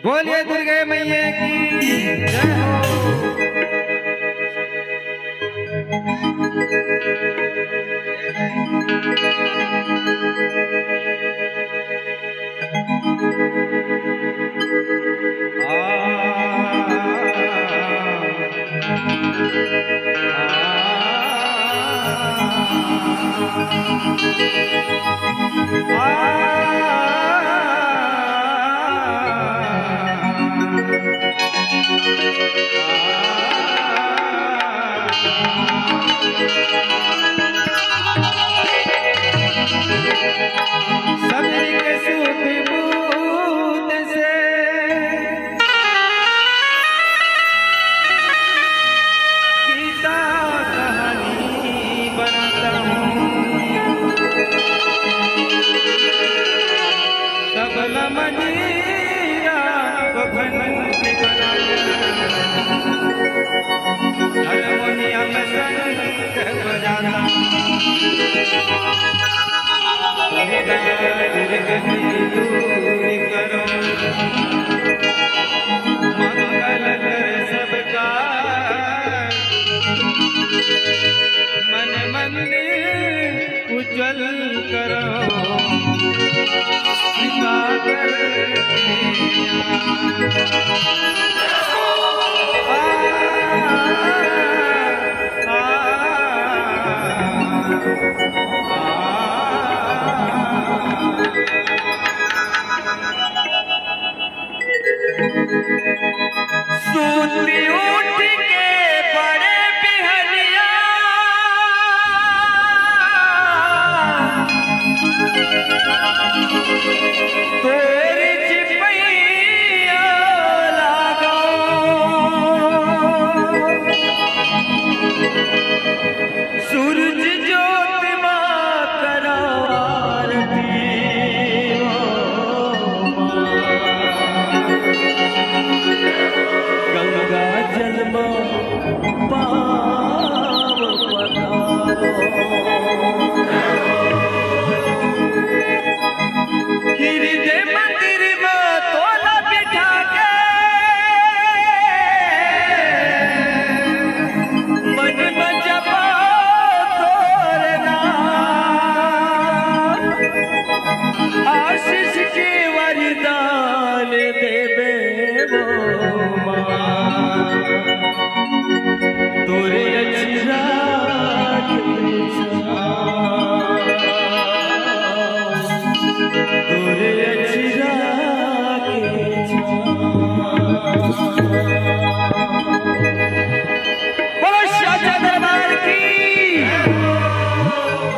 बोलिए दुर्गे मैया की जय उज्जवल करो सब माता के भक्त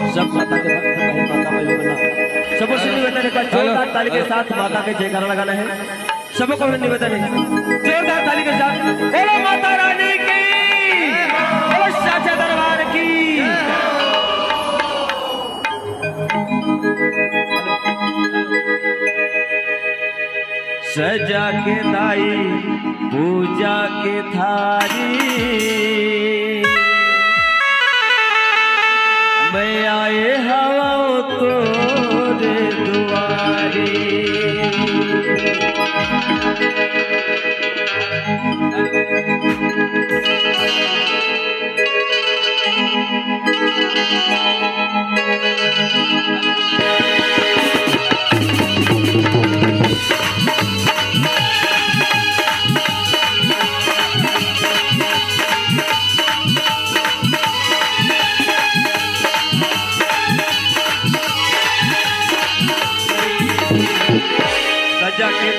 भाई माता भाई बना सबको निवेदन है जोरदार ताली के साथ माता के जयकारा लगाना है। सबको निवेदन है जोरदार ताली के साथ बोलो माता रानी की, बोलो साचा दरबार की। सजा के दाई पूजा के थारी मैं आए हवा तोरे दुआरी।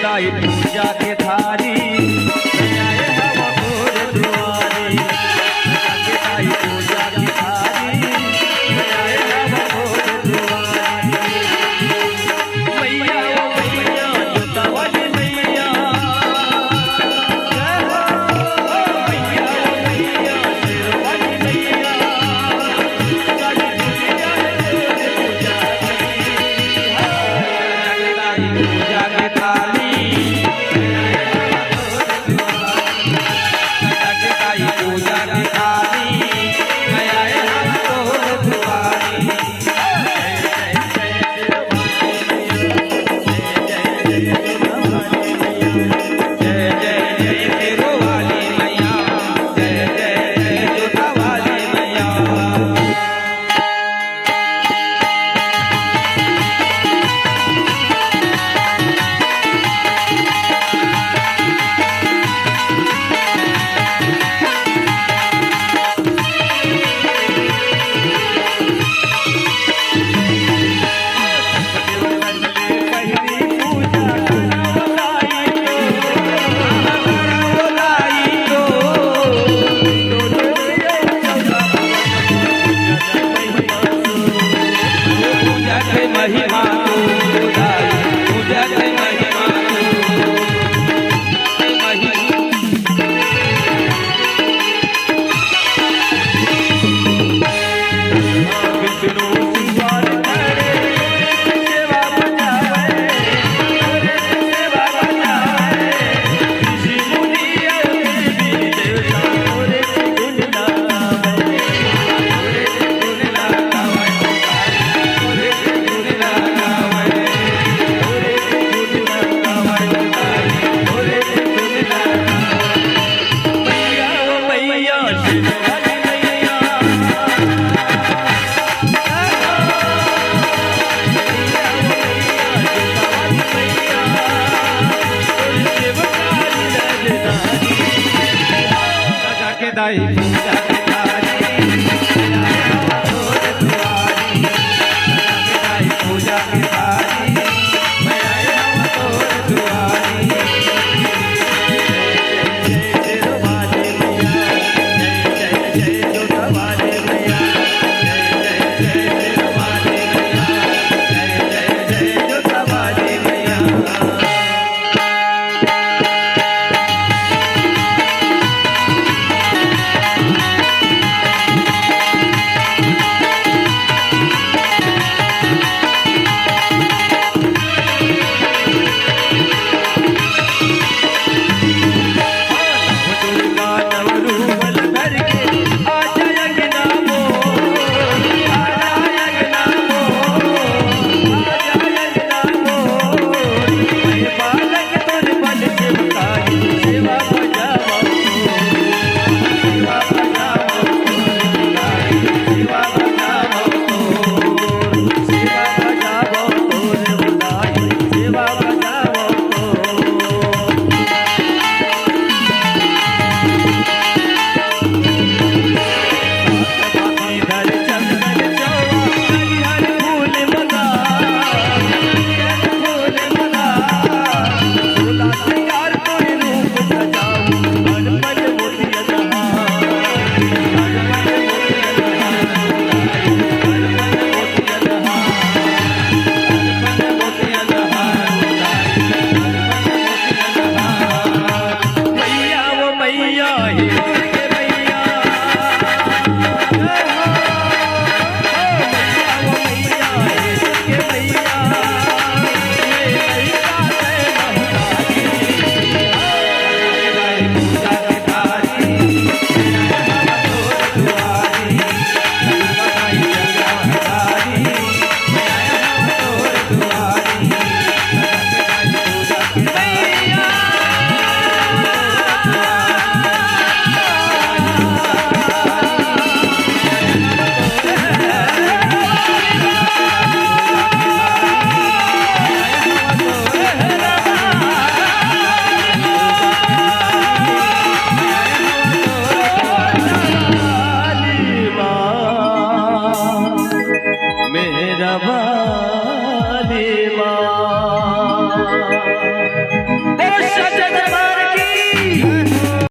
दाई पूजा के थाली आए हम मोर दुआरी के दाई पूजा की थाली आए हम मोर दुआरी मैया ओ मैया जोता वाली मैया जय हो मैया ओ मैया शेर वाली मैया काली पूजा पूजा के थाली पूजा की थाली आए हम तोर दुआरी जय जय शेरो वाली मैया जय जय जोता वाली मैया महिमा पूजा के महिमा विष्णु सिंगार करे सेवा बजावे सेवा बजावे ऋषि मुनि देवता तोरे गुण गावे गुण गावे दाई पूजा के थाली दाई पूजा के थाली मैं आया हूँ तोर दुआरी जय शेरो वाली मैया जय जय जोता वाली मैया जय जय शेरो वाली मैया जय जय जोता वाली मैया मेरा वाली माँ